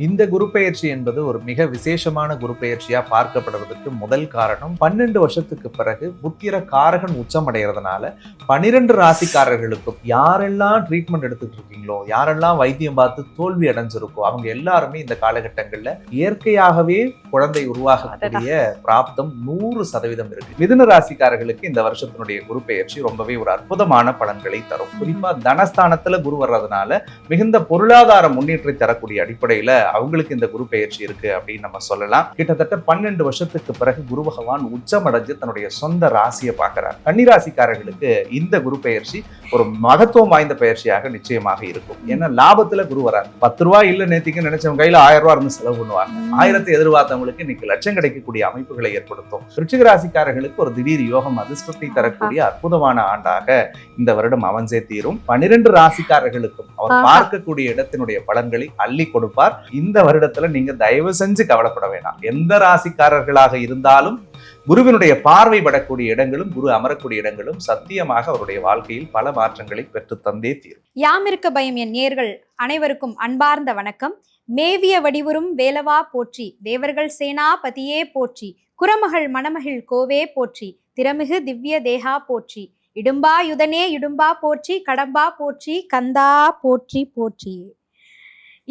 இந்த குரு பெயர்ச்சி என்பது ஒரு மிக விசேஷமான குரு பெயர்ச்சியா பார்க்கப்படுறதுக்கு முதல் காரணம் 12 வருஷத்துக்கு பிறகு புத்திர காரகன் உச்சமடைகிறதுனால 12 ராசிக்காரர்களுக்கும் யாரெல்லாம் ட்ரீட்மெண்ட் எடுத்துட்டு இருக்கீங்களோ, யாரெல்லாம் வைத்தியம் பார்த்து தோல்வி அடைஞ்சிருக்கோ அவங்க எல்லாருமே இந்த காலகட்டங்கள்ல இயற்கையாகவே குழந்தை உருவாகக்கூடிய பிராப்தம் 100% இருக்கு. மிதுன ராசிக்காரர்களுக்கு இந்த வருஷத்தினுடைய குரு பெயர்ச்சி ரொம்பவே ஒரு அற்புதமான பலன்களை தரும். குறிப்பா தனஸ்தானத்துல குரு வர்றதுனால மிகுந்த பொருளாதார முன்னேற்றத்தை தரக்கூடிய அடிப்படையில அவங்களுக்கு இந்த குரு பெயர்ச்சி இருக்கு அப்படின்னு நம்ம சொல்லலாம். கிட்டத்தட்ட 12 வருஷத்துக்கு பிறகு குரு பகவான் உச்சமடைஞ்சு தன்னுடைய சொந்த ராசியை பார்க்கிறார். கன்னிராசிக்காரர்களுக்கு இந்த குரு பெயர்ச்சி ஒரு மகத்துவம் வாய்ந்த பயிற்சியாக நிச்சயமாக இருக்கும். ஏன்னா லாபத்துல குரு வரார். 10 ரூபாய் இல்ல நேத்திக்கு நினைச்சவங்க கையில 1000 ரூபாய் இருந்து செலவு பண்ணுவாங்க. 1000 எதிர்பார்த்தவங்களுக்கு இன்னைக்கு லட்சம் கிடைக்கக்கூடிய அமைப்புகளை ஏற்படுத்தும். விருச்சிக ராசிக்காரர்களுக்கு ஒரு திடீர் யோகம் அதிர்ஷ்டத்தை தரக்கூடிய அற்புதமான ஆண்டாக இந்த வருடம் அமைஞ்சே தீரும். 12 ராசிக்காரர்களுக்கும் அவர் பார்க்கக்கூடிய இடத்தினுடைய பலன்களை அள்ளி கொடுப்பார். இந்த வருடத்துல நீங்க தயவு செஞ்சு கவலைப்பட வேண்டாம். எந்த ராசிக்காரர்களாக இருந்தாலும் குருவினுடைய பார்வை படக்கூடிய இடங்களும் குரு அமரக்கூடிய இடங்களும் சத்தியமாக அவருடைய வாழ்க்கையில் பல மாற்றங்களை பெற்று தந்தே தீரும். யாமிருக்க பயம் என் நேயர்கள் அனைவருக்கும் அன்பார்ந்த வணக்கம். மேவிய வடிவுறும் வேலவா போற்றி, தேவர்கள் சேனாபதியே போற்றி, குரமகள் மணமகிழ் கோவே போற்றி, திறமிகு திவ்ய தேகா போற்றி, இடும்பா யுதனே இடும்பா போற்றி, கடம்பா போற்றி, கந்தா போற்றி போற்றி.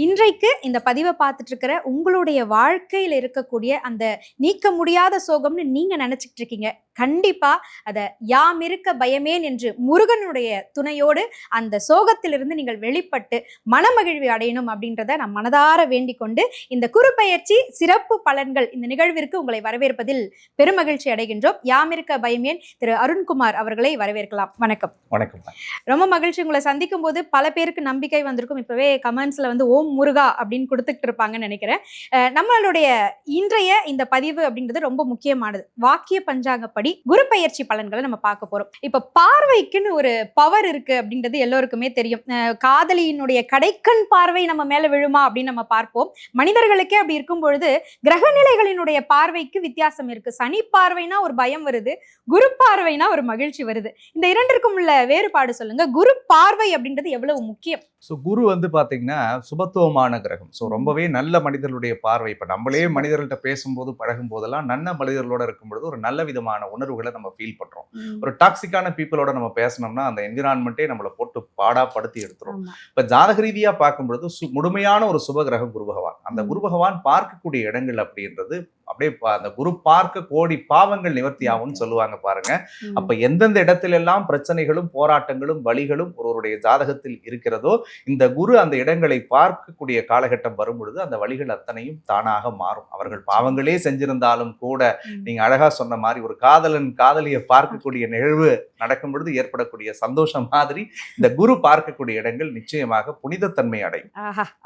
இன்றைக்கு இந்த பதிவை பார்த்துட்டு இருக்கிற உங்களுடைய வாழ்க்கையில் இருக்கக்கூடிய அந்த நீக்க முடியாத சோகம்னு நீங்க நினைச்சிட்டு இருக்கீங்க, கண்டிப்பா அதை யாம் இருக்க பயமேன் என்று முருகனுடைய துணையோடு அந்த சோகத்திலிருந்து நீங்கள் வெளிப்பட்டு மனமகிழ்வு அடையணும் அப்படின்றத நான் மனதார வேண்டிக் கொண்டு இந்த குரு பெயர்ச்சி சிறப்பு பலன்கள் இந்த நிகழ்விற்கு உங்களை வரவேற்பதில் பெருமகிழ்ச்சி அடைகின்றோம். யாம் இருக்க பயமேன் திரு அருண்குமார் அவர்களை வரவேற்கலாம். வணக்கம். வணக்கம். ரொம்ப மகிழ்ச்சி உங்களை சந்திக்கும் போது. பல பேருக்கு நம்பிக்கை வந்திருக்கும். இப்பவே கமெண்ட்ஸ்ல வந்து ஓம் முருகா அப்படின்னு கொடுத்துட்டு இருப்பாங்கன்னு நினைக்கிறேன். நம்மளுடைய இன்றைய இந்த பதிவு அப்படின்றது ரொம்ப முக்கியமானது. வாக்கிய பஞ்சாங்கப்படி குரு பெயர்ச்சி பலன்களை நம்ம பார்க்க போறோம். இப்ப பார்வைக்குன்னு ஒரு பவர் இருக்கு அப்படின்றது எல்லோருக்குமே தெரியும். காதலியினுடைய கடைக்கண் பார்வை நம்ம மேல விழுமா அப்படின்னு நம்ம பார்ப்போம். மனிதர்களுக்கே அப்படி இருக்கும் பொழுது கிரகநிலைகளினுடைய பார்வைக்கு வித்தியாசம் இருக்கு. சனி பார்வைனா ஒரு பயம் வருது, குரு பார்வைனா ஒரு மகிழ்ச்சி வருது. இந்த இரண்டிற்கும் உள்ள வேறுபாடு சொல்லுங்க. குரு பார்வை அப்படின்றது எவ்வளவு முக்கியம்? குரு வந்து பாத்தீங்கன்னா சுபத்துவமான கிரகம். ரொம்பவே நல்ல மனிதர்களுடைய பார்வை. இப்ப நம்மளே மனிதர்கள்ட்ட பேசும்போது பழகும் போதெல்லாம் நல்ல மனிதர்களோட இருக்கும் பொழுது ஒரு நல்ல விதமான உணர்வுகளை நம்ம ஃபீல் பண்றோம். ஒரு டாக்ஸிக்கான பீப்புளோட நம்ம பேசணும்னா அந்த என்விரான்மெண்டே நம்மளை போட்டு பாடாப்படுத்தி எடுத்துரும். இப்ப ஜாதக ரீதியா பார்க்கும் பொழுது முழுமையான ஒரு சுப கிரகம் குரு பகவான். அந்த குரு பகவான் பார்க்கக்கூடிய இடங்கள் அப்படின்றது அப்படியே அந்த குரு பார்க்க கோடி பாவங்கள் நிவர்த்தி ஆகும்னு சொல்லுவாங்க பாருங்க. அப்ப எந்தெந்த இடத்துல எல்லாம் பிரச்சனைகளும் போராட்டங்களும் வலிகளும் ஒருவருடைய ஜாதகத்தில் இருக்கிறதோ இந்த குரு அந்த இடங்களை பார்க்கக்கூடிய காலகட்டம் வரும் பொழுது அந்த வழிகள் அத்தனையும் தானாக மாறும். அவர்கள் பாவங்களே செஞ்சிருந்தாலும் கூட நீங்க அழகா சொன்ன மாதிரி ஒரு காதலன் காதலியை பார்க்கக்கூடிய நிகழ்வு நடக்கும் பொழுது ஏற்படக்கூடிய சந்தோஷம் மாதிரி இந்த குரு பார்க்கக்கூடிய இடங்கள் நிச்சயமாக புனிதத்தன்மை அடையும்.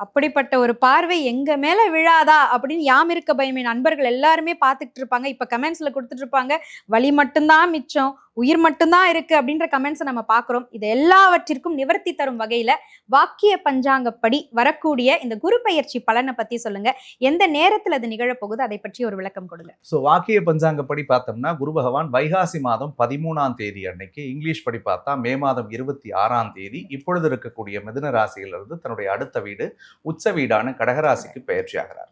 அப்படிப்பட்ட ஒரு பார்வை எங்க மேல விழாதா அப்படின்னு யாம் இருக்க பயமே நண்பர்கள் எல்லாருமே பார்த்துட்டு இருப்பாங்க. இப்ப கமெண்ட்ஸ்ல கொடுத்துட்டு இருப்பாங்க, வலி மட்டும்தான் மிச்சம், உயிர் மட்டும்தான் இருக்கு அப்படின்ற கமெண்ட்ஸை நம்ம பார்க்கிறோம். இது எல்லாவற்றிற்கும் நிவர்த்தி தரும் வகையில வாக்கிய பஞ்சாங்கப்படி வரக்கூடிய இந்த குரு பெயர்ச்சி பலனை பத்தி சொல்லுங்க. எந்த நேரத்துல அது நிகழப்போகுது, அதை பற்றி ஒரு விளக்கம் கொடுங்க. வாக்கிய பஞ்சாங்கப்படி பார்த்தோம்னா குரு பகவான் வைகாசி மாதம் 13ஆம் தேதி அன்னைக்கு, இங்கிலீஷ் படி பார்த்தா மே மாதம் 26ஆம் தேதி இப்பொழுது இருக்கக்கூடிய மிதுன ராசியிலிருந்து தன்னுடைய அடுத்த வீடு உச்ச வீடான கடகராசிக்கு பயிற்சி ஆகிறார்.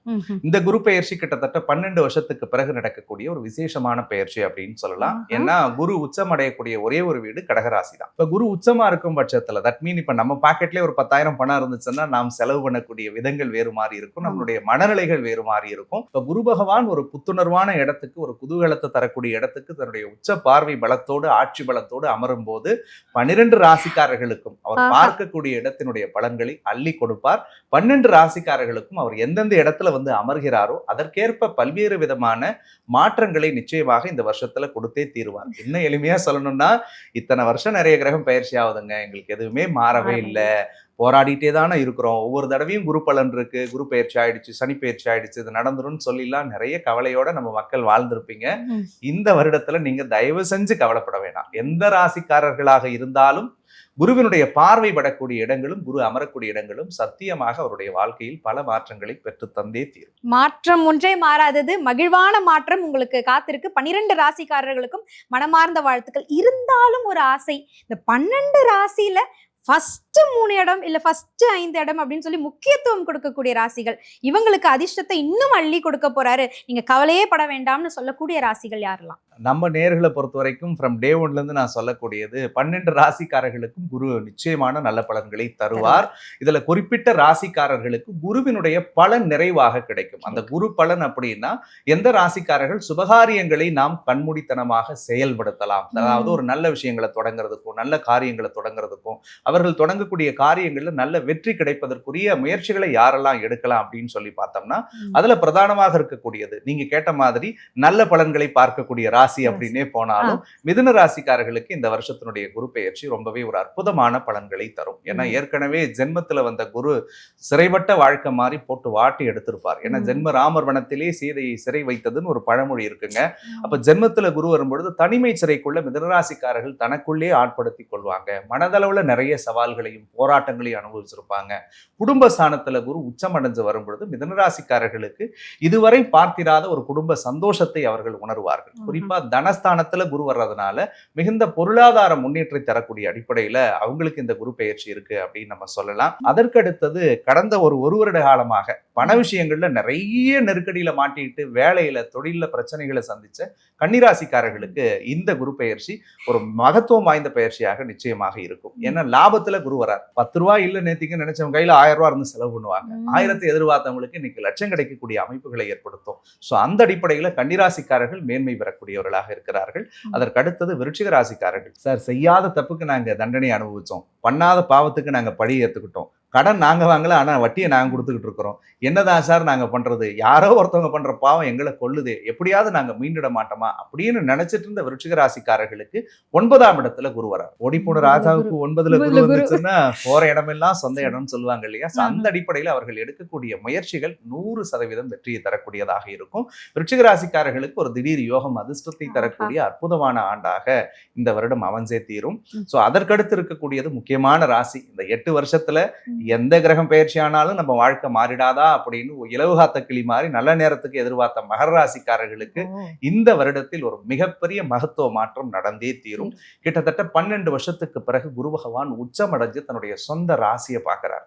இந்த குரு பெயர்ச்சி கிட்டத்தட்ட 12 வருஷத்துக்கு பிறகு நடக்கக்கூடிய ஒரு விசேஷமான பயிற்சி அப்படின்னு சொல்லலாம். ஏன்னா குரு உச்சம் அடையக்கூடிய ஒரே ஒரு வீடு கடகராசி தான். இப்ப குரு உச்சமா இருக்கும் பட்சத்துல தட் மீன் இப்ப நம்ம பாக்கெட்லயே ஒரு 10,000 பணம் இருந்துச்சுன்னா நாம் செலவு பண்ணக்கூடிய விதங்கள் வேறு மாறி இருக்கும், நம்மளுடைய மனநிலைகள் வேறு மாறி இருக்கும். இப்ப குரு பகவான் ஒரு புத்துணர்வான இடத்துக்கு, ஒரு குதூகலத்தை தரக்கூடிய இடத்துக்கு தன்னுடைய உச்ச பார்வை பலத்தோடு ஆட்சி பலத்தோடு அமரும் போது 12 ராசிக்காரர்களுக்கும் அவர் பார்க்கக்கூடிய இடத்தினுடைய பலன்களை அள்ளி கொடுப்பார். 12 ராசிக்காரர்களுக்கும் அவர் எந்தெந்த இடத்துல வந்து அமர்கிறாரோ அதற்கேற்ப பல்வேறு விதமான மாற்றங்களை நிச்சயமாக இந்த வருஷத்துல கொடுத்தே தீருவார். இன்னும் எளிமையா சொல்லணும்னா, இத்தனை வருஷம் நிறைய கிரகம் பயிற்சி ஆகுதுங்க, எங்களுக்கு எதுவுமே மாறவே இல்லை, போராடிட்டே தானே இருக்கிறோம், ஒவ்வொரு தடவையும் குரு பலன் இருக்கு, குரு பயிற்சி ஆயிடுச்சு, சனி பயிற்சி ஆயிடுச்சு, இது நடந்துரும்னு சொல்லிலாம் நிறைய கவலையோட நம்ம மக்கள் வாழ்ந்திருப்பீங்க. இந்த வருடத்துல நீங்க தயவு செஞ்சு கவலைப்பட வேண்டாம். எந்த ராசிக்காரர்களாக இருந்தாலும் குருவினுடைய பார்வை படக்கூடிய இடங்களும் குரு அமரக்கூடிய இடங்களும் சத்தியமாக அவருடைய வாழ்க்கையில் பல மாற்றங்களை பெற்று தந்தே தீரும். மாற்றம் ஒன்றே மாறாதது, மகிழ்வான மாற்றம் உங்களுக்கு காத்திருக்கு. 12 ராசிக்காரர்களுக்கும் மனமார்ந்த வாழ்த்துக்கள். இருந்தாலும் ஒரு ஆசை, இந்த 12 ராசியில ஃபர்ஸ்ட் 3 இடம் இல்ல ஃபர்ஸ்ட் 5 இடம் அப்படின்னு சொல்லி முக்கியத்துவம் கொடுக்கக்கூடிய ராசிகள். இவங்களுக்கு அதிர்ஷ்டத்தை இன்னும் அள்ளி கொடுக்க போறாரு, நீங்க கவலையே பட வேண்டாம்னு சொல்லக்கூடிய ராசிகள் யாரெல்லாம்? நம்ம நேர்களை பொறுத்த வரைக்கும் ஃப்ரம் டே ஒன்லேருந்து நான் சொல்லக்கூடியது 12 ராசிக்காரர்களுக்கும் குரு நிச்சயமான நல்ல பலன்களை தருவார். இதுல குறிப்பிட்ட ராசிக்காரர்களுக்கு குருவினுடைய பலன் நிறைவாக கிடைக்கும். அந்த குரு பலன் அப்படின்னா எந்த ராசிக்காரர்கள் சுபகாரியங்களை நாம் கண்மூடித்தனமாக செயல்படுத்தலாம், அதாவது ஒரு நல்ல விஷயங்களை தொடங்குறதுக்கும் நல்ல காரியங்களை தொடங்குறதுக்கும் அவர்கள் தொடங்கக்கூடிய காரியங்கள்ல நல்ல வெற்றி கிடைப்பதற்குரிய முயற்சிகளை யாரெல்லாம் எடுக்கலாம் அப்படின்னு சொல்லி பார்த்தோம்னா அதுல பிரதானமாக இருக்கக்கூடியது நீங்க கேட்ட மாதிரி நல்ல பலன்களை பார்க்கக்கூடிய ராசி அப்படின்னே போனாலும் மிதுன ராசிக்காரர்களுக்கு இந்த வருஷத்தினுடைய குரு பெயர்ச்சி ரொம்பவே ஒரு அற்புதமான பலன்களை தரும். ஏன்னா ஏற்கனவே ஜென்மத்துல வந்த குரு சிறைப்பட்ட வாழ்க்கை மாதிரி போட்டு வாட்டி எடுத்திருப்பார். ஏன்னா ஜென்ம ராமர் வனத்திலே சீதையை சிறை வைத்ததுன்னு ஒரு பழமொழி இருக்குங்க. அப்ப ஜென்மத்துல குரு வரும்பொழுது தனிமை சிறைக்குள்ள மிதுனராசிக்காரர்கள் தனக்குள்ளே ஆட்படுத்தி கொள்வாங்க. மனதளவுல நிறைய சவால்களையும் போராட்டங்களையும் அனுபவிச்சிருப்பாங்க. குடும்ப ஸ்தானத்துல குரு உச்சம் அடைஞ்சு வரும்பொழுது மிதுனராசிக்காரர்களுக்கு இதுவரை பார்த்திராத ஒரு குடும்ப சந்தோஷத்தை அவர்கள் உணர்வார்கள். குறிப்பா தனஸ்தானத்துல குரு வர்றதுனால மிகுந்த பொருளாதார முன்னேற்றத்தை தரக்கூடிய அடிப்படையில அவங்களுக்கு இந்த குரு பெயர்ச்சி இருக்கு அப்படின்னு நம்ம சொல்லலாம். அதற்கடுத்தது கடந்த ஒரு வருட காலமாக பண விஷயங்கள்ல நிறைய நெருக்கடியில மாட்டிட்டு வேலையில தொழில பிரச்சனைகளை சந்திச்ச கன்னிராசிக்காரர்களுக்கு இந்த குரு பெயர்ச்சி ஒரு மகத்துவம் வாய்ந்த பெயர்ச்சியாக நிச்சயமாக இருக்கும். ஏன்னா லாபத்துல குரு வரார். 10 ரூபாய் இல்ல நேத்திக்கு நினைச்சவங்க கையில 1000 ரூபாய் இருந்து செலவு பண்ணுவாங்க. 1000 எதிர்பார்த்தவங்களுக்கு இன்னைக்கு லட்சம் கிடைக்கக்கூடிய அமைப்புகளை ஏற்படுத்தும். சோ அந்த அடிப்படையில கன்னிராசிக்காரர்கள் மேன்மை பெறக்கூடியவர்களாக இருக்கிறார்கள். அதற்கு அடுத்தது விருச்சிக ராசிக்காரர்கள். சார், செய்யாத தப்புக்கு நாங்க தண்டனை அனுபவிச்சோம், பண்ணாத பாவத்துக்கு நாங்க பழி ஏத்துக்கிட்டோம், கடன் நாங்க வாங்கல ஆனா வட்டியை நாங்க கொடுத்துக்கிட்டு இருக்கிறோம், என்னதான் சார் நாங்க பண்றது, யாரோ ஒருத்தவங்க பண்ற பாவம் எங்களை கொல்லுது, எப்படியாவது நாங்க மீண்டிட மாட்டோமா அப்படின்னு நினைச்சிட்டு இருந்த விருச்சிக ராசிக்காரர்களுக்கு 9ஆம் இடத்துல குரு வரார். ஓடிப்போன ராஜாவுக்கு 9ல குரு வந்துச்சுன்னா போற இடமெல்லாம் சொந்த இடம்னு சொல்லுவாங்க இல்லையா? அந்த அடிப்படையில் அவர்கள் எடுக்கக்கூடிய முயற்சிகள் 100% வெற்றியை தரக்கூடியதாக இருக்கும். விருச்சிக ராசிக்காரர்களுக்கு ஒரு திடீர் யோகம் அதிர்ஷ்டத்தை தரக்கூடிய அற்புதமான ஆண்டாக இந்த வருடம் அமைஞ்சே தீரும். சோ அதற்கடுத்து இருக்கக்கூடியது முக்கியமான ராசி. இந்த 8 வருஷத்துல எந்த கிரகம் பயிற்சி ஆனாலும் நம்ம வாழ்க்கை மாறிடாதா அப்படின்னு இலவு காத்த கிளி மாதிரி நல்ல நேரத்துக்கு எதிர்பார்த்த மகர ராசிக்காரர்களுக்கு இந்த வருடத்தில் ஒரு மிகப்பெரிய மகத்துவ மாற்றம் நடந்தே தீரும். கிட்டத்தட்ட 12 வருஷத்துக்கு பிறகு குரு பகவான் உச்சமடைஞ்சு தன்னுடைய சொந்த ராசியை பார்க்கிறார்.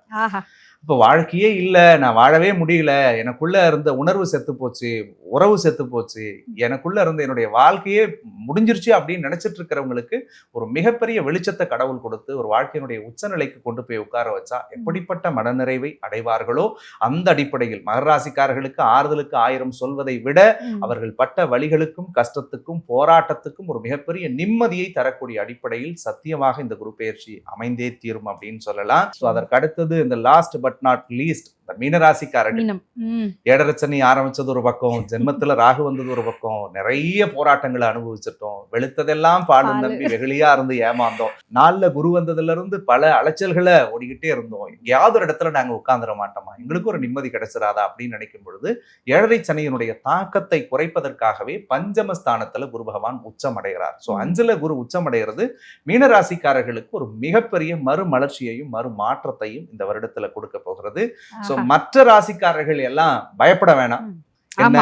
இப்போ வாழ்க்கையே இல்லை, நான் வாழவே முடியல, எனக்குள்ள இருந்த உணர்வு செத்து போச்சு, உறவு செத்து போச்சு, எனக்குள்ள இருந்த என்னுடைய வாழ்க்கையே முடிஞ்சிருச்சு அப்படின்னு நினைச்சிட்டு இருக்கிறவங்களுக்கு ஒரு மிகப்பெரிய வெளிச்சத்தை கடவுள் கொடுத்து ஒரு வாழ்க்கையினுடைய உச்சநிலைக்கு கொண்டு போய் உட்கார வச்சா எப்படிப்பட்ட மனநிறைவை அடைவார்களோ அந்த அடிப்படையில் மகர ராசிக்காரர்களுக்கு ஆறுதலுக்கு 1000 சொல்வதை விட அவர்கள் பட்ட வழிகளுக்கும் கஷ்டத்துக்கும் போராட்டத்துக்கும் ஒரு மிகப்பெரிய நிம்மதியை தரக்கூடிய அடிப்படையில் சத்தியமாக இந்த குரு பெயர்ச்சி அமைந்தே தீரும் அப்படின்னு சொல்லலாம். ஸோ அதற்கு அடுத்தது இந்த லாஸ்ட் பட் நாட் லீஸ்ட் இந்த மீனராசிக்காரர்கள். ஏழரச்சனி ஆரம்பிச்சது ஒரு பக்கம், ஜென்மத்துல ராகு வந்தது ஒரு பக்கம், நிறைய போராட்டங்களை அனுபவிச்சிட்டோம், வெளுத்ததெல்லாம் பாலும் நம்பி வெகுளியா இருந்து ஏமாந்தோம், 4ல குரு வந்ததுல இருந்து பல அலைச்சல்களை ஓடிக்கிட்டே இருந்தோம், எங்கேயாவது ஒரு இடத்துல நாங்க உட்கார்ந்துட மாட்டோமா, எங்களுக்கு ஒரு நிம்மதி கிடைச்சிடாதா அப்படின்னு நினைக்கும் பொழுது ஏழரை சனியினுடைய தாக்கத்தை குறைப்பதற்காகவே பஞ்சமஸ்தானத்துல குரு பகவான் உச்சம் அடைகிறார். ஸோ 5ல குரு உச்சம் அடைகிறது மீனராசிக்காரர்களுக்கு ஒரு மிகப்பெரிய மறுமலர்ச்சியையும் மறு மாற்றத்தையும் இந்த வருடத்துல கொடுக்க போகிறது. சோ மற்ற ராசிக்காரர்கள் எல்லாம் பயப்பட வேணாம், என்ன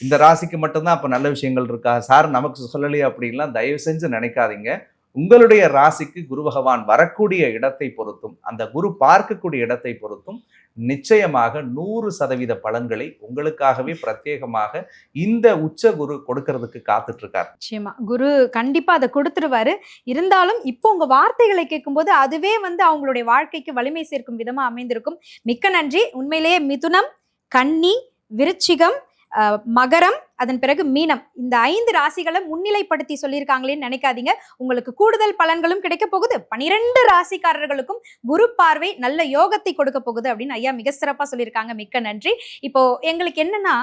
இந்த ராசிக்கு மட்டும்தான் அப்ப நல்ல விஷயங்கள் இருக்கா சார் நமக்கு சொல்லலையே அப்படின்லாம் தயவு செஞ்சு நினைக்காதீங்க. உங்களுடைய ராசிக்கு குரு பகவான் வரக்கூடிய இடத்தை பொறுத்தும் அந்த குரு பார்க்கக்கூடிய இடத்தை பொறுத்தும் நிச்சயமாக 100% பலன்களை உங்களுக்காகவே பிரத்யேகமாக இந்த உச்ச குரு கொடுக்கறதுக்கு காத்துட்டு இருக்காரு. நிச்சயமா குரு கண்டிப்பா அதை கொடுத்துருவாரு. இருந்தாலும் இப்போ உங்க வார்த்தைகளை கேட்கும்போது அதுவே அவங்களுடைய வாழ்க்கைக்கு வலிமை சேர்க்கும் விதமா அமைந்திருக்கும். மிக்க நன்றி. உண்மையிலேயே மிதுனம், கன்னி, விருச்சிகம், மகரம், அதன் பிறகு மீனம், இந்த 5 ராசிகளை முன்னிலைப்படுத்தி சொல்லியிருக்காங்களேன்னு நினைக்காதீங்க. உங்களுக்கு கூடுதல் பலன்களும் கிடைக்க போகுது. 12 ராசிக்காரர்களுக்கும் குரு பார்வை நல்ல யோகத்தை கொடுக்க போகுது அப்படின்னு ஐயா மிக சிறப்பா சொல்லியிருக்காங்க. மிக்க நன்றி. இப்போ எங்களுக்கு என்னன்னா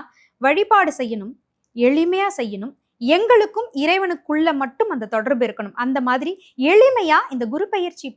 வழிபாடு செய்யணும், எளிமையா செய்யணும், எங்களுக்கும் இறைவனுக்குள்ள மட்டும் அந்த தொடர்பு இருக்கணும். அந்த மாதிரி எளிமையா இந்த குரு பெயர்ச்சி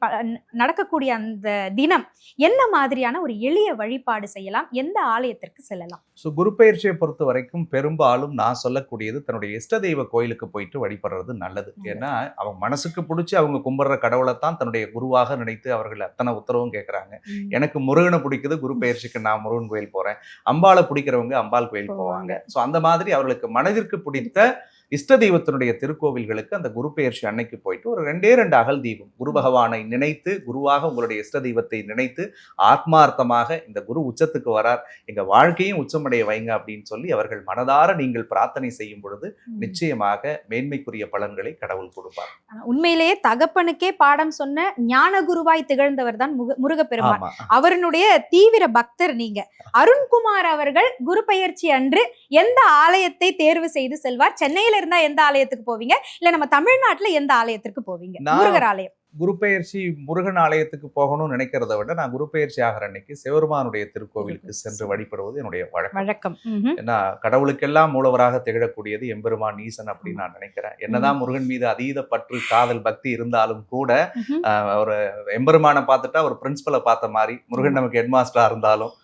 நடக்கக்கூடிய அந்த தினம் என்ன மாதிரியான ஒரு எளிய வழிபாடு செய்யலாம், எந்த ஆலயத்திற்கு செல்லலாம்? ஸோ குரு பெயர்ச்சியை பொறுத்த வரைக்கும் பெரும்பாலும் நான் சொல்லக்கூடியது தன்னுடைய இஷ்ட தெய்வ கோயிலுக்கு போயிட்டு வழிபடுறது நல்லது. ஏன்னா அவங்க மனசுக்கு பிடிச்சி அவங்க கும்பிடுற கடவுளை தான் தன்னுடைய குருவாக நினைத்து அவர்கள் அத்தனை உத்தரவும் கேட்கறாங்க. எனக்கு முருகனை பிடிக்குது, குரு பெயர்ச்சிக்கு நான் முருகன் கோயில் போறேன், அம்பாளை பிடிக்கிறவங்க அம்பாள் கோயில் போவாங்க. ஸோ அந்த மாதிரி அவர்களுக்கு மனதிற்கு பிடித்த இஷ்ட தெய்வத்தினுடைய திருக்கோவில்களுக்கு அந்த குரு பெயர்ச்சி அன்னைக்கு போயிட்டு ஒரு 2 அகல் தீபம் குரு பகவானை நினைத்து, குருவாக உங்களுடைய இஷ்ட தெய்வத்தை நினைத்து ஆத்மார்த்தமாக இந்த குரு உச்சத்துக்கு வரார், எங்க வாழ்க்கையும் உச்சமடைய வைங்க அப்படின்னு சொல்லி அவர்கள் மனதார நீங்கள் பிரார்த்தனை செய்யும் பொழுது நிச்சயமாக மேன்மைக்குரிய பலன்களை கடவுள் கொடுப்பார். உண்மையிலேயே தகப்பனுக்கே பாடம் சொன்ன ஞான குருவாய் திகழ்ந்தவர் தான் முருகப்பெருமான். ஆமா. அவருடைய தீவிர பக்தர் நீங்க. அருண்குமார் அவர்கள் குரு பெயர்ச்சி அன்று எந்த ஆலயத்தை தேர்வு செய்து செல்வார்? சென்னையில இருந்தா எந்த ஆலயத்துக்கு போவீங்க, இல்ல நம்ம தமிழ்நாட்டுல எந்த ஆலயத்திற்கு போவீங்க? முருகர் ஆலயம். குரு பெயர்ச்சி முருகன் ஆலயத்துக்கு போகணும்னு நினைக்கிறத விட நான் குரு பெயர்ச்சி ஆகிற அன்னைக்கு சிவபெருமானுடைய திருக்கோவிலுக்கு சென்று வழிபடுவது என்னுடைய வழக்கம். ஏன்னா கடவுளுக்கெல்லாம் மூலவராக திகழக்கூடியது எம்பெருமான் ஈசன் அப்படின்னு நான் நினைக்கிறேன். என்னதான் முருகன் மீது அதீத பற்று, காதல், பக்தி இருந்தாலும் கூட ஒரு எம்பெருமானை பார்த்துட்டா ஒரு பிரின்சிபலை பார்த்த மாதிரி, முருகன் நமக்கு ஹெட்மாஸ்டரா இருந்தாலும்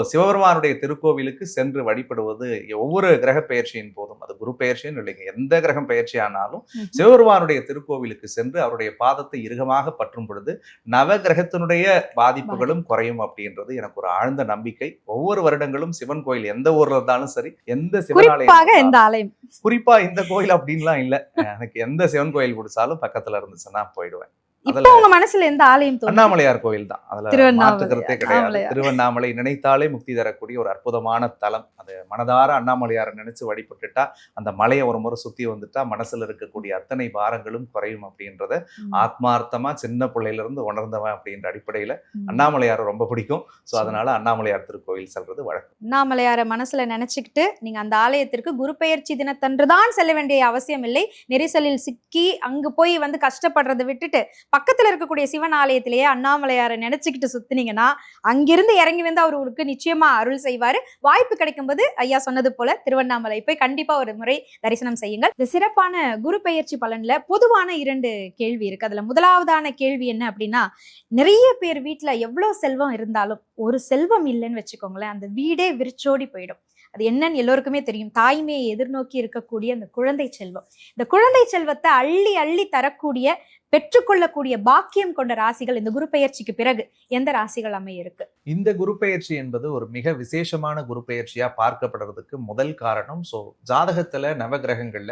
சிவபெருமானுடைய திருக்கோவிலுக்கு சென்று வழிபடுவது ஒவ்வொரு கிரக பெயர்ச்சியின் போதும், அது குரு பெயர்ச்சின்னு இல்லைங்க, எந்த கிரகம் பெயர்ச்சி ஆனாலும் சிவபெருமானுடைய திருக்கோவிலுக்கு சென்று அவருடைய பாதத்தை இறுகமாக பற்றும் பொழுது நவ கிரகத்தினுடைய பாதிப்புகளும் குறையும் அப்படின்றது எனக்கு ஒரு ஆழ்ந்த நம்பிக்கை. ஒவ்வொரு வருடங்களும் சிவன் கோயில் எந்த ஊர்ல இருந்தாலும் சரி, எந்த சிவனாலயம், குறிப்பா இந்த கோயில் அப்படின்லாம் இல்ல, எனக்கு எந்த சிவன் கோயில் குடிச்சாலும் பக்கத்துல இருந்துச்சுன்னா போயிடுவேன். இப்ப உங்க மனசுல எந்த ஆலயம்? அண்ணாமலையார் கோயில் தான். அதுல மாற்றுக்கிறதே கிடையாது. திருவண்ணாமலை நினைத்தாலே முக்தி தரக்கூடிய ஒரு அற்புதமான தலம். அது மனதார அண்ணாமலையாரை நினைச்சு வழிபட்டுட்டா, அந்த மலையை ஒரு முறை சுத்தி வந்துட்டா மனசுல இருக்கக்கூடிய அத்தனை பாரங்களும் குறையும் அப்படின்றத ஆத்மார்த்தமா சின்ன பிள்ளையில இருந்து உணர்ந்தவன் அப்படின்ற அடிப்படையில அண்ணாமலையாரை ரொம்ப பிடிக்கும். சோ அதனால அண்ணாமலையார் திருக்கோயில் செல்றது வழக்கம். அண்ணாமலையாரை மனசுல நினைச்சுக்கிட்டு நீங்க அந்த ஆலயத்திற்கு குரு பெயர்ச்சி தினத்தன்றுதான் செல்ல வேண்டிய அவசியம் இல்லை. நெரிசலில் சிக்கி அங்கு போய் வந்து கஷ்டப்படுறதை விட்டுட்டு பக்கத்துல இருக்கக்கூடிய சிவன் ஆலயத்திலேயே அண்ணாமலையாரை நினைச்சுக்கிட்டு சுத்தினீங்கன்னா அங்கிருந்து இறங்கி வந்து அவர் உங்களுக்கு நிச்சயமா அருள் செய்வாரு. வாய்ப்பு கிடைக்கும் போது ஐயா சொன்னது போல திருவண்ணாமலை போய் கண்டிப்பா ஒரு முறை தரிசனம் செய்யுங்கள். இந்த சிறப்பான குரு பெயர்ச்சி பலன்ல பொதுவான 2 கேள்வி இருக்கு. அதுல முதலாவதான கேள்வி என்ன அப்படின்னா, நிறைய பேர் வீட்டுல எவ்வளவு செல்வம் இருந்தாலும் ஒரு செல்வம் இல்லைன்னு வச்சுக்கோங்களேன், அந்த வீடே விரிச்சோடி போயிடும். அது என்னன்னு எல்லோருக்குமே தெரியும். தாய்மையை எதிர்நோக்கி இருக்கக்கூடிய அந்த குழந்தை செல்வம். இந்த குழந்தை செல்வத்தை அள்ளி அள்ளி தரக்கூடிய, பெற்றுக்கொள்ளக்கூடிய பாக்கியம் கொண்ட ராசிகள் இந்த குரு பெயர்ச்சிக்கு பிறகு எந்த ராசிகள் அமைய இருக்கு? இந்த குரு பெயர்ச்சி என்பது ஒரு மிக விசேஷமான குரு பெயர்ச்சியா பார்க்கப்படுறதுக்கு முதல் காரணம், ஜாதகத்துல நவகிரகங்கள்ல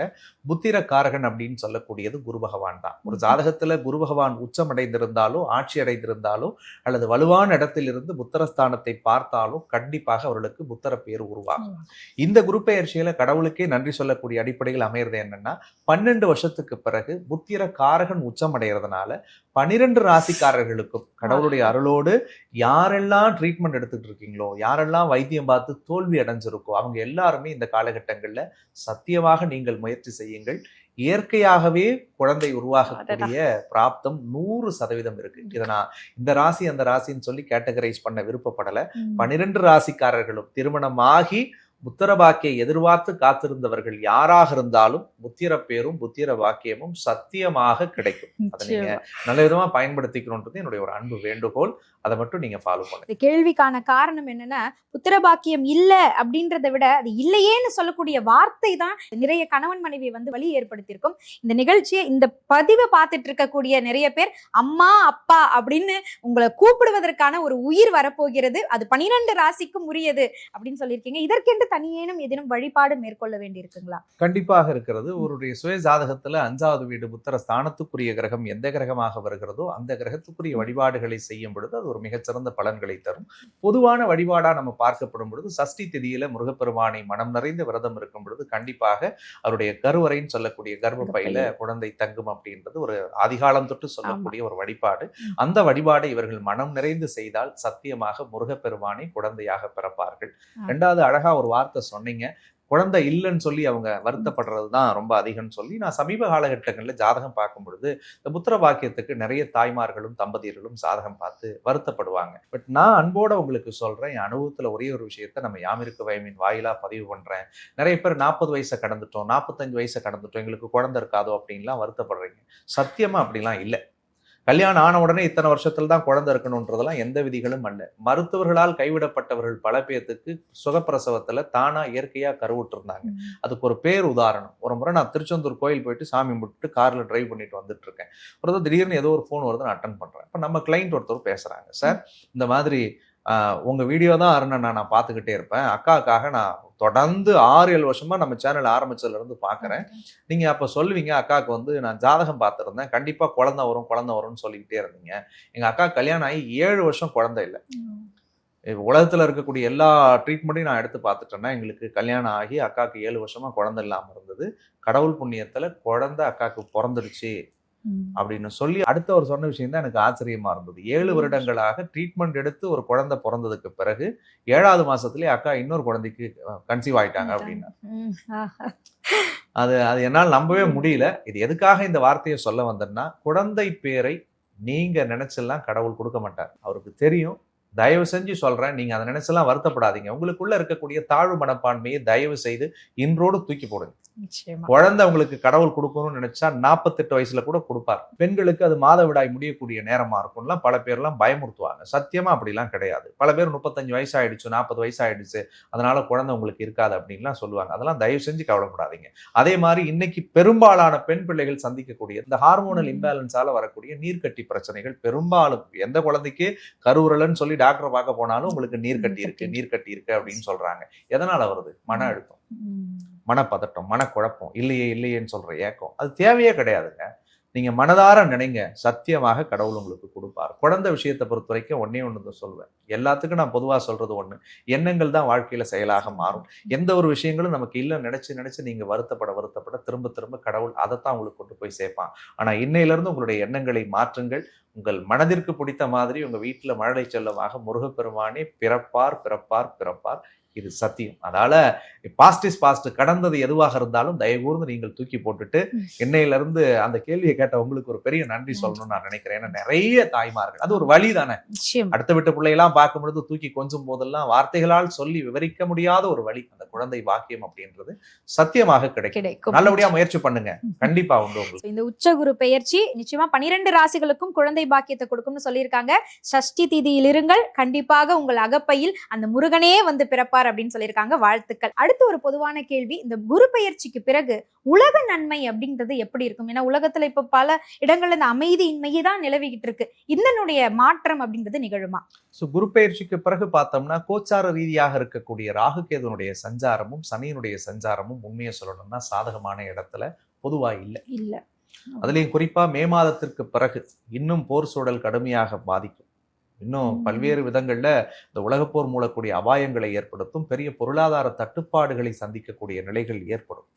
புத்திர காரகன் அப்படின்னு சொல்லக்கூடியது குரு பகவான் தான். ஒரு ஜாதகத்துல குரு பகவான் உச்சம் அடைந்திருந்தாலோ, ஆட்சி அடைந்திருந்தாலோ, அல்லது வலுவான இடத்திலிருந்து புத்திரஸ்தானத்தை பார்த்தாலும் கண்டிப்பாக அவர்களுக்கு புத்திர பேர் உருவாகும். இந்த குரு பெயர்ச்சியில கடவுளுக்கே நன்றி சொல்லக்கூடிய அடிப்படையில் அமையிறது என்னன்னா, 12 வருஷத்துக்கு பிறகு புத்திர காரகன் உச்சம் அடைகிறதுனால 12 ராசிக்காரர்களுக்கும் கடவுளுடைய அருளோடு யாரெல்லாம் ட்ரீட்மெண்ட் எடுத்துட்டு இருக்கீங்களோ, யாரெல்லாம் வைத்தியம் பார்த்து தோல்வி அடைஞ்சிருக்கோ, அவங்க எல்லாருமே இந்த காலகட்டங்கள்ல சத்தியமாக நீங்கள் முயற்சி செய்யுங்கள். இயற்கையாகவே குழந்தை உருவாகக்கூடிய பிராப்தம் 100% இருக்கு. இதை நான் இந்த ராசி அந்த ராசின்னு சொல்லி கேட்டகரைஸ் பண்ண விருப்பப்படல. 12 ராசிக்காரர்களும் திருமணமாகி புத்திர பாக்கியை எதிர்பார்த்து காத்திருந்தவர்கள் யாராக இருந்தாலும் புத்திர பேரும் புத்திர பாக்கியமும் சத்தியமாக கிடைக்கும். அதை நீங்க நல்ல விதமா பயன்படுத்திக்கணும்ன்றது என்னுடைய ஒரு அன்பு வேண்டுகோள். அதை மட்டும் நீங்க ஃபாலோ பண்ணுங்க. கேள்விக்கான காரணம் என்னன்னா, புத்திர பாக்கியம் இல்ல அப்படின்றத விட அது இல்லையேன்னு சொல்லக்கூடிய வார்த்தை தான் நிறைய கணவன் மனைவியை வந்து வழி ஏற்படுத்தியிருக்கும். இந்த நிகழ்ச்சியை, இந்த பதிவை பார்த்துட்டு இருக்கக்கூடிய நிறைய பேர் அம்மா அப்பா அப்படின்னு உங்களை கூப்பிடுவதற்கான ஒரு உயிர் வரப்போகிறது. அது 12 ராசிக்கும் உரியது அப்படின்னு சொல்லியிருக்கீங்க. இதற்கென்று தனியேனும் ஏதேனும் வழிபாடு மேற்கொள்ள வேண்டி இருக்குங்களா? கண்டிப்பாக இருக்கிறது. ஒருடைய சுய ஜாதகத்துல 5வது வீடு புத்திர ஸ்தானத்துக்குரிய கிரகம் எந்த கிரகமாக வருகிறதோ அந்த கிரகத்துக்குரிய வழிபாடுகளை செய்யும் பொழுது அது ஒரு மிகச்சிறந்த பலன்களை தரும். பொதுவான வழிபாடா நம்ம பார்க்கப்படும் பொழுது சஷ்டி திதியில முருகப்பெருமானை மனம் நிறைந்த விரதம் இருக்கும் பொழுது கண்டிப்பாக அவருடைய கருவறைன்னு சொல்லக்கூடிய கர்ப்பப்பையில குழந்தை தங்கும் அப்படின்றது ஒரு அதிகாலம் தொட்டு சொல்லக்கூடிய ஒரு வழிபாடு. அந்த வழிபாடை இவர்கள் மனம் நிறைந்து செய்தால் சத்தியமாக முருகப்பெருமானை குழந்தையாக பிறப்பார்கள். 2வது அழகா ஒரு வார்த்தை சொன்னீங்க, குழந்தை இல்லைன்னு சொல்லி அவங்க வருத்தப்படுறது தான் ரொம்ப அதிகம்னு சொல்லி. நான் சமீப காலகட்டங்களில் ஜாதகம் பார்க்கும் பொழுது இந்த புத்திர பாக்கியத்துக்கு நிறைய தாய்மார்களும் தம்பதியர்களும் ஜாதகம் பார்த்து வருத்தப்படுவாங்க. பட் நான் அன்போட உங்களுக்கு சொல்றேன், என் அனுபவத்துல ஒரே ஒரு விஷயத்த நம்ம யாமிருக்கு வயமின் வாயிலா பதிவு பண்றேன். நிறைய பேர் 40 வயசை கடந்துட்டோம், 45 வயசை கடந்துட்டோம், எங்களுக்கு குழந்தை இருக்காதோ அப்படின்லாம் வருத்தப்படுறீங்க. சத்தியமா அப்படிலாம் இல்லை. கல்யாணம் ஆன உடனே இத்தனை வருஷத்துல தான் குழந்தை இருக்கணும்ன்றதெல்லாம் எந்த விதிகளும் அல்ல. மருத்துவர்களால் கைவிடப்பட்டவர்கள் பல பேர்த்துக்கு சுகப்பிரசவத்துல தானா இயற்கையா கருவுட்டு இருந்தாங்க. அதுக்கு ஒரு பேர் உதாரணம். ஒரு முறை நான் திருச்செந்தூர் கோயில் போயிட்டு சாமி கும்பிட்டு கார்ல டிரைவ் பண்ணிட்டு வந்துட்டு இருக்கேன். அப்புறம் திடீர்னு ஏதோ ஒரு ஃபோன் வருது, நான் அட்டன் பண்றேன். இப்போ நம்ம கிளைண்ட் ஒருத்தர் பேசுறாங்க, சார் இந்த மாதிரி உங்க வீடியோ தான் அருணண்ணா நான் பார்த்துக்கிட்டே இருப்பேன். அக்காவுக்காக நான் தொடர்ந்து 6-7 வருஷமா நம்ம சேனல் ஆரம்பிச்சதுல இருந்து பார்க்குறேன். நீங்க அப்ப சொல்லுவீங்க, அக்காவுக்கு வந்து நான் ஜாதகம் பார்த்துருந்தேன். கண்டிப்பா குழந்தை வரும், குழந்தை வரும்னு சொல்லிக்கிட்டே இருந்தீங்க. எங்க அக்காவுக்கு கல்யாணம் ஆகி 7 வருஷம் குழந்தை இல்ல. உலகத்துல இருக்கக்கூடிய எல்லா ட்ரீட்மெண்ட்டையும் நான் எடுத்து பார்த்துட்டேன்னா, எங்களுக்கு கல்யாணம் ஆகி அக்காவுக்கு 7 வருஷமா குழந்தை இல்லாம இருந்தது. கடவுள் புண்ணியத்துல குழந்தை அக்காவுக்கு பொறந்துருச்சு அப்படின்னு சொல்லி அடுத்தவர் சொன்ன விஷயம் தான் எனக்கு ஆச்சரியமா இருந்தது. 7 வருடங்களாக ட்ரீட்மெண்ட் எடுத்து ஒரு குழந்தை பொறந்ததுக்கு பிறகு 7வது மாசத்திலேயே அக்கா இன்னொரு குழந்தைக்கு கன்சீவ் ஆயிட்டாங்க அப்படின்னா. அது அது என்னால் நம்பவே முடியல. இது எதுக்காக இந்த வார்த்தையை சொல்ல வந்தேன்னா, குழந்தை பேரை நீங்க நினைச்செல்லாம் கடவுள் கொடுக்க மாட்டார். அவருக்கு தெரியும். தயவு செஞ்சு சொல்றேன், நீங்க அதை நினைச்செல்லாம் வருத்தப்படாதீங்க. உங்களுக்குள்ள இருக்கக்கூடிய தாழ்வு மனப்பான்மையை தயவு செய்து இன்றோடு தூக்கி போடுங்க. குழந்தை உங்களுக்கு கடவுள் கொடுக்கணும்னு நினைச்சா 48 வயசுல கூட கொடுப்பார். பெண்களுக்கு அது மாதவிடாய் முடியக்கூடிய நேரமா இருக்கும்லாம் பல பேர்லாம் பயமுறுத்துவாங்க. சத்தியமா அப்படிலாம் கிடையாது. பல பேர் 35 வயசு ஆயிடுச்சு, 40 வயசு ஆயிடுச்சு, அதனால குழந்தை உங்களுக்கு இருக்காது அப்படின்லாம் சொல்லுவாங்க. அதெல்லாம் தயவு செஞ்சு கவலைப்படாதீங்க. அதே மாதிரி இன்னைக்கு பெரும்பாலான பெண் பிள்ளைகள் சந்திக்கக்கூடிய இந்த ஹார்மோனல் இம்பேலன்ஸால வரக்கூடிய நீர்க்கட்டி பிரச்சனைகள் பெரும்பாலும் எந்த குழந்தைக்கு கருவுறலன்னு சொல்லி டாக்டர் பார்க்க போனாலும் உங்களுக்கு நீர்க்கட்டி இருக்கு அப்படின்னு சொல்றாங்க. எதனால வருது? மன அழுத்தம், மனப்பதட்டம், மனக்குழப்பம், இல்லையேன்னு சொல்ற ஏக்கம். அது தேவையே கிடையாதுங்க. நீங்க மனதார நினைங்க, சத்தியமாக கடவுள் உங்களுக்கு கொடுப்பார். குழந்தை விஷயத்தை பொறுத்த வரைக்கும் ஒன்னே ஒன்று சொல்வேன். எல்லாத்துக்கும் நான் பொதுவா சொல்றது ஒண்ணு, எண்ணங்கள் தான் வாழ்க்கையில செயலாக மாறும். எந்த ஒரு விஷயங்களும் நமக்கு இல்ல நினைச்சு நீங்க வருத்தப்பட திரும்ப கடவுள் அதைத்தான் உங்களுக்கு கொண்டு போய் சேர்ப்பான். ஆனா இன்னையில இருந்து உங்களுடைய எண்ணங்களை மாற்றுங்கள். உங்கள் மனதிற்கு பிடித்த மாதிரி உங்க வீட்டுல மழலை செல்லமாக முருகப்பெருமானே பிறப்பார். இது சத்தியம். அதனால பாஸ்ட் இஸ் பாஸ்ட். கடந்தது எதுவாக இருந்தாலும் தயவு கூர்ந்து நீங்கள் தூக்கி போட்டுட்டு என்னையில இருந்து அந்த கேள்வியை கேட்ட உங்களுக்கு ஒரு பெரிய நன்றி சொல்லணும்னு நான் நினைக்கிறேன். ஏன்னா நிறைய தாய்மார்கள், அது ஒரு வழி தானே. அடுத்த விட்டு பிள்ளையெல்லாம் பார்க்கும் பொழுது தூக்கி கொஞ்சம் போதெல்லாம் வார்த்தைகளால் சொல்லி விவரிக்க முடியாத ஒரு வழி அந்த குழந்தை பாக்கியம் அப்படின்றது சத்தியமாக கிடைக்கும். நல்லபடியா முயற்சி பண்ணுங்க, கண்டிப்பா உண்டு உங்களுக்கு. இந்த உச்சகுரு பெயர்ச்சி நிச்சயமா 12 ராசிகளுக்கும் குழந்தை பாக்கியத்தை கொடுக்கும்னு சொல்லியிருக்காங்க. சஷ்டி திதியில் இருங்கள், கண்டிப்பாக உங்கள் அகப்பையில் அந்த முருகனே வந்து பிறப்பார் அப்படின்னு சொல்லியிருக்காங்க. வாழ்த்துக்கள். அடுத்து ஒரு பொதுவான கேள்வி, இந்த குரு பெயர்ச்சிக்கு பிறகு உலக நன்மை அப்படின்றது எப்படி இருக்கும்? ஏன்னா உலகத்துல இப்ப பல இடங்கள்ல இந்த அமைதியின்மையே தான் நிலவிக்கிட்டு இருக்கு. இதனுடைய மாற்றம் அப்படின்றது நிகழுமா? குரு பெயர்ச்சிக்கு பிறகு பார்த்தோம்னா கோச்சார ரீதியாக இருக்கக்கூடிய ராகு கேதுனுடைய சஞ்சாரமும் சனியினுடைய சஞ்சாரமும் உண்மையை சொல்லணும்னா சாதகமான இடத்துல பொதுவா இல்ல. அதுலயும் குறிப்பா மே மாதத்திற்கு பிறகு இன்னும் போர் சூழல் கடுமையாக பாதிக்கும். இன்னும் பல்வேறு விதங்கள்ல இந்த உலகப்போர் மூலக்கூடிய அபாயங்களை ஏற்படுத்தும், பெரிய பொருளாதார தட்டுப்பாடுகளை சந்திக்கக்கூடிய நிலைகள் ஏற்படும்.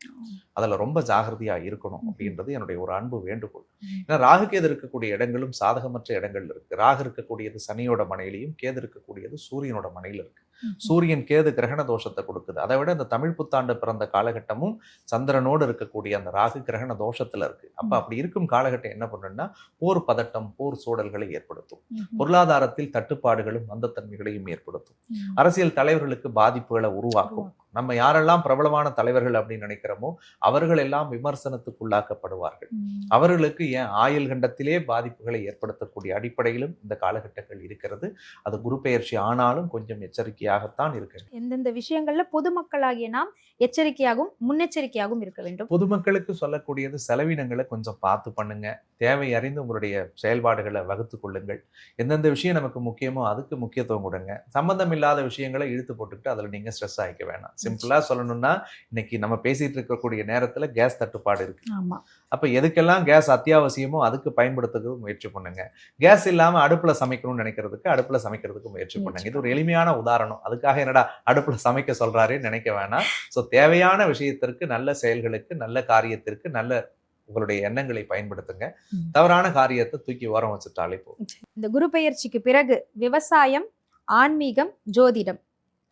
அதுல ரொம்ப ஜாகிரதையா இருக்கணும் அப்படின்றது என்னுடைய ஒரு அன்பு வேண்டுகோள். ஏன்னா ராகு கேது இருக்கக்கூடிய இடங்களும் சாதகமற்ற இடங்கள் இருக்கு. ராகு இருக்கக்கூடியது சனியோட மனையிலையும், கேது இருக்கக்கூடியது சூரியனோட மனையில இருக்கு. சூரியன் கேது கிரகண தோஷத்தை கொடுக்குது. அதை விட இந்த தமிழ் புத்தாண்டு பிறந்த காலகட்டமும் சந்திரனோடு இருக்கக்கூடிய அந்த ராகு கிரகண தோஷத்துல இருக்கு. அப்ப அப்படி இருக்கும் காலகட்டம் என்ன பண்ணுன்னா போர் பதட்டம், போர் சூழல்களை ஏற்படுத்தும். பொருளாதாரத்தில் தட்டுப்பாடுகளும் மந்தத்தன்மைகளையும் ஏற்படுத்தும். அரசியல் தலைவர்களுக்கு பாதிப்புகளை உருவாக்கும். நம்ம யாரெல்லாம் பிரபலமான தலைவர்கள் அப்படின்னு நினைக்கிறோமோ அவர்கள் எல்லாம் விமர்சனத்துக்குள்ளாக்கப்படுவார்கள். அவர்களுக்கு ஏன் ஆயுள் கண்டத்திலே பாதிப்புகளை ஏற்படுத்தக்கூடிய அடிப்படையிலும் இந்த காலகட்டங்கள் இருக்கிறது. அது குரு பெயர்ச்சி ஆனாலும் கொஞ்சம் எச்சரிக்கையாகத்தான் இருக்கிறது. எந்தெந்த விஷயங்கள்ல பொதுமக்களாகிய நாம் எச்சரிக்கையாகவும் முன்னெச்சரிக்கையாகவும் இருக்க வேண்டும்? பொதுமக்களுக்கு சொல்லக்கூடியது செலவினங்களை கொஞ்சம் பார்த்து பண்ணுங்க. தேவை அறிந்து உங்களுடைய செயல்பாடுகளை வகுத்து கொள்ளுங்கள். எந்தெந்த விஷயம் நமக்கு முக்கியமோ அதுக்கு முக்கியத்துவம் கொடுங்க. சம்பந்தம் இல்லாத விஷயங்களை இழுத்து போட்டுக்கிட்டு அதுல நீங்க ஸ்ட்ரெஸ் ஆகிக்க வேணாம். சிம்பிளா சொல்லணும்னா இன்னைக்கு நம்ம பேசிட்டு இருக்கக்கூடிய நேரத்துல கேஸ் தட்டுப்பாடு இருக்கு. அப்ப எதுக்கெல்லாம் கேஸ் அத்தியாவசியமோ அதுக்கு பயன்படுத்துறதுக்கு முயற்சி பண்ணுங்க. கேஸ் இல்லாம அடுப்புல சமைக்கணும்னு நினைக்கிறதுக்கு அடுப்புல சமைக்கிறதுக்கு முயற்சி பண்ணுங்க. இது ஒரு எளிமையான உதாரணம். அதுக்காக என்னடா அடுப்புல சமைக்க சொல்றாரே நினைக்க வேணாம். சோ தேவையான விஷயத்திற்கு, நல்ல செயல்களுக்கு, நல்ல காரியத்திற்கு, நல்ல உங்களுடைய எண்ணங்களை பயன்படுத்துங்க. தவறான காரியத்தை தூக்கி ஓரம் வச்சுட்டாலே போதும். இந்த குரு பெயர்ச்சிக்கு பிறகு விவசாயம், ஆன்மீகம், ஜோதிடம்,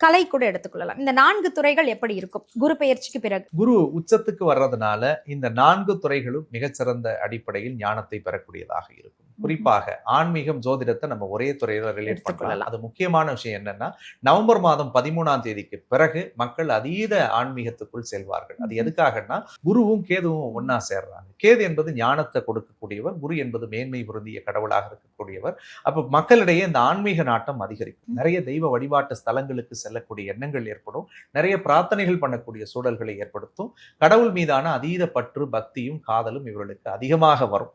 கலை கூட எடுத்துக்கொள்ளலாம். இந்த 4 துறைகள் எப்படி இருக்கும் குரு பெயர்ச்சிக்கு பிறகு? குரு உச்சத்துக்கு வர்றதுனால இந்த 4 துறைகளும் மிகச்சிறந்த அடிப்படையில் ஞானத்தை பெறக்கூடியதாக இருக்கும். குறிப்பாக ஆன்மீகம், ஜோதிடத்தை நம்ம ஒரே துறையில ரிலேட் பண்ணலாம். அது முக்கியமான விஷயம் என்னன்னா, நவம்பர் மாதம் 13ஆம் தேதிக்கு பிறகு மக்கள் அதீத ஆன்மீகத்துக்குள் செல்வார்கள். அது எதுக்காகன்னா, குருவும் கேதுவும் ஒன்னா சேர்றாங்க. கேது என்பது ஞானத்தை கொடுக்கக்கூடியவர், குரு என்பது மேன்மை பொருந்திய கடவுளாக இருக்கக்கூடியவர். அப்ப மக்களிடையே இந்த ஆன்மீக நாட்டம் அதிகரிக்கும். நிறைய தெய்வ வழிபாட்டு ஸ்தலங்களுக்கு செல்லக்கூடிய எண்ணங்கள் ஏற்படும். நிறைய பிரார்த்தனைகள் பண்ணக்கூடிய சூழல்களை ஏற்படுத்தும். கடவுள் மீதான அதீத பற்று, பக்தியும் காதலும் இவர்களுக்கு அதிகமாக வரும்.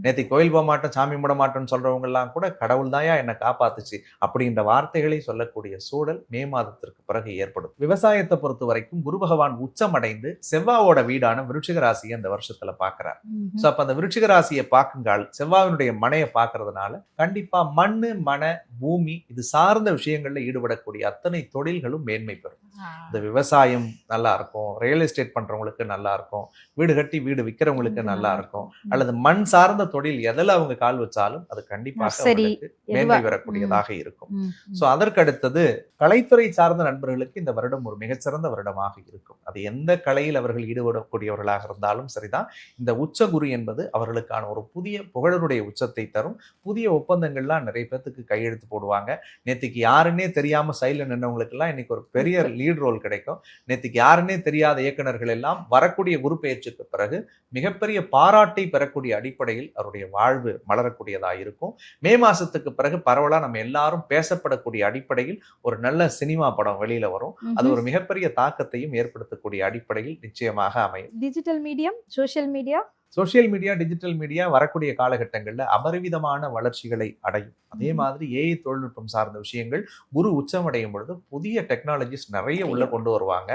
நேற்று கோயில் போக மாட்டோம், சாமி கும்பிட மாட்டோம்னு சொல்றவங்க எல்லாம் கூட கடவுள் தாயா என்னை காப்பாத்துச்சு அப்படின்ற வார்த்தைகளை சொல்லக்கூடிய சூழல் மே மாதத்திற்கு பிறகு ஏற்படும். விவசாயத்தை பொறுத்த வரைக்கும் குரு பகவான் உச்சமடைந்து செவ்வாயோட வீடான விருச்சிக ராசியை அந்த வருஷத்துல பாக்குறார். சோ அப்ப அந்த விருச்சிக ராசியை பார்க்குங்கால் செவ்வாயினுடைய மனையை பார்க்கறதுனால கண்டிப்பா மண்ணு, மன, பூமி இது சார்ந்த விஷயங்கள்ல ஈடுபடக்கூடிய அத்தனை தொழில்களும் மேன்மை பெறும். இந்த விவசாயம் நல்லா இருக்கும், ரியல் எஸ்டேட் பண்றவங்களுக்கு நல்லா இருக்கும், வீடு கட்டி வீடு விற்கிறவங்களுக்கு நல்லா இருக்கும், அல்லது மண் சார்ந்த தொழில் எதில் அவங்க கால் வச்சாலும் அது கண்டிப்பாக அவங்களுக்கு மேன்மை பெறக்கூடியதாக இருக்கும். சோ அதற்கு அடுத்தது கலைத்துறை சார்ந்த நண்பர்களுக்கு இந்த வருடம் ஒரு மிகச்சிறந்த வருடமாக இருக்கும். அது எந்த கலையில் அவர்கள் ஈடுபடக்கூடியவர்களாக இருந்தாலும் சரிதான். இந்த உச்ச குரு என்பது அவர்களுக்கான ஒரு புதிய புகழருடைய உச்சத்தை தரும். புதிய ஒப்பந்தங்கள்லாம் நிறைய பேத்துக்கு கையெழுத்து போடுவாங்க. நேற்றுக்கு யாருன்னே தெரியாம சைட்ல நின்றவங்களுக்கு எல்லாம் இன்னைக்கு ஒரு பெரிய லீட் ரோல் கிடைக்கும். நேற்றுக்கு யாருன்னே தெரியாத இயக்குநர்கள் எல்லாம் வரக்கூடிய குரு பெயர்ச்சிக்கு பிறகு மிகப்பெரிய பாராட்டை பெறக்கூடிய அடிப்படையில் அவருடைய வாழ்வு மலரக்கூடியதாக இருக்கும். மே மாசத்துக்கு பிறகு பரவலா நம்ம எல்லாரும் பேசப்படக்கூடிய அடிப்படையில் ஒரு நல்ல சினிமா படம் வெளியில வரும். அது ஒரு மிகப்பெரிய தாக்கத்தையும் ஏற்படுத்தக்கூடிய அடிப்படையில் நிச்சயமாக அமையும். Digital medium, social media, social media, digital media வரக்கூடிய காலகட்டங்களில் அபரிவிதமான வளர்ச்சிகளை அடையும். அதே மாதிரி ஏஐ தொழில்நுட்பம் சார்ந்த விஷயங்கள் குரு உச்சமடையும் பொழுது புதிய டெக்னாலஜிஸ் நிறைய உள்ள கொண்டு வருவாங்க.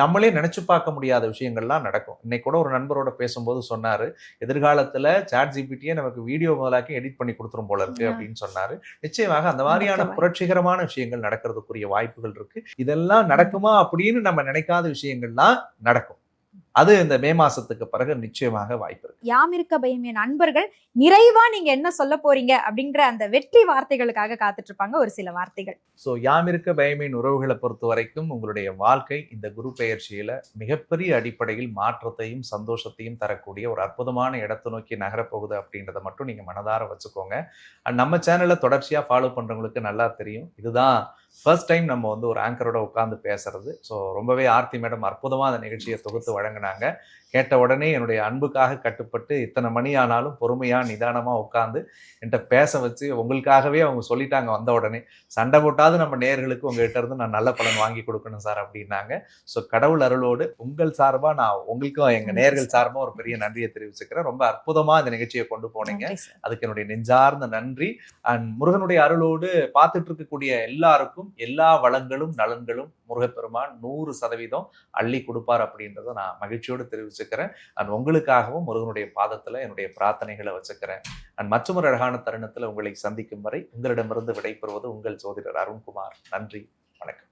நம்மளே நினைச்சு பார்க்க முடியாத விஷயங்கள்லாம் நடக்கும். இன்னைக்கு கூட ஒரு நண்பரோட பேசும்போது சொன்னாரு, எதிர்காலத்துல ChatGPT நமக்கு வீடியோ முதலாக்கி எடிட் பண்ணி கொடுத்துரும் போல இருக்கு அப்படின்னு சொன்னாரு. நிச்சயமாக அந்த மாதிரியான புரட்சிகரமான விஷயங்கள் நடக்கிறதுக்குரிய வாய்ப்புகள் இருக்கு. இதெல்லாம் நடக்குமா அப்படின்னு நம்ம நினைக்காத விஷயங்கள்லாம் நடக்கும். அது இந்த மே மாசத்துக்கு பிறகு நிச்சயமாக வாய்ப்பு இருக்கு. யாம் இருக்க பயமே நண்பர்கள் நிறைவா நீங்க என்ன சொல்ல போறீங்க அப்படிங்கிற அந்த வெற்றி வார்த்தைகளுக்காக காத்துட்டு இருப்பாங்க. ஒரு சில வார்த்தைகள். சோ யாம் இருக்க பயமேன் உறவுகளை பொறுத்த வரைக்கும் உங்களுடைய வாழ்க்கை இந்த குரு பெயர்ச்சியில மிகப்பெரிய அடிப்படையில் மாற்றத்தையும் சந்தோஷத்தையும் தரக்கூடிய ஒரு அற்புதமான இடத்தை நோக்கி நகரப்போகுது அப்படின்றத மட்டும் நீங்க மனதார வச்சுக்கோங்க. நம்ம சேனலை தொடர்ச்சியா ஃபாலோ பண்றவங்களுக்கு நல்லா தெரியும், இதுதான் ஃபர்ஸ்ட் டைம் நம்ம ஒரு ஆங்கரோட உட்கார்ந்து பேசுறது. ஸோ ரொம்பவே ஆர்த்தி மேடம் அற்புதமாக அந்த நிகழ்ச்சியை தொகுத்து வழங்கினாங்க. கேட்ட உடனே என்னுடைய அன்புக்காக கட்டுப்பட்டு இத்தனை மணி ஆனாலும் பொறுமையாக நிதானமாக உட்காந்து என்கிட்ட பேச வச்சு உங்களுக்காகவே அவங்க சொல்லிட்டாங்க வந்த உடனே, சண்டை போட்டாவது நம்ம நேயர்களுக்கு உங்ககிட்ட இருந்து நான் நல்ல பலன் வாங்கி கொடுக்கணும் சார் அப்படின்னாங்க. ஸோ கடவுள் அருளோடு உங்கள் சார்பாக நான் உங்களுக்கும் எங்கள் நேயர்கள் சார்பாக ஒரு பெரிய நன்றியை தெரிவிச்சுக்கிறேன். ரொம்ப அற்புதமாக இந்த நிகழ்ச்சியை கொண்டு போனீங்க, அதுக்கு என்னுடைய நெஞ்சார்ந்த நன்றி. அண்ட் முருகனுடைய அருளோடு பார்த்துட்டு இருக்கக்கூடிய எல்லாருக்கும் எல்லா வளங்களும் நலன்களும் முருகப்பெருமான் 100% அள்ளி கொடுப்பார் அப்படின்றத நான் மகிழ்ச்சியோடு தெரிவிச்சுக்கிறேன். அண்ட் உங்களுக்காகவும் முருகனுடைய பாதத்துல என்னுடைய பிரார்த்தனைகளை வச்சுக்கிறேன். அண்ட் மற்றொரு அழகான தருணத்துல உங்களை சந்திக்கும் வரை உங்களிடமிருந்து விடைபெறுவது உங்கள் ஜோதிடர் அருண்குமார். நன்றி, வணக்கம்.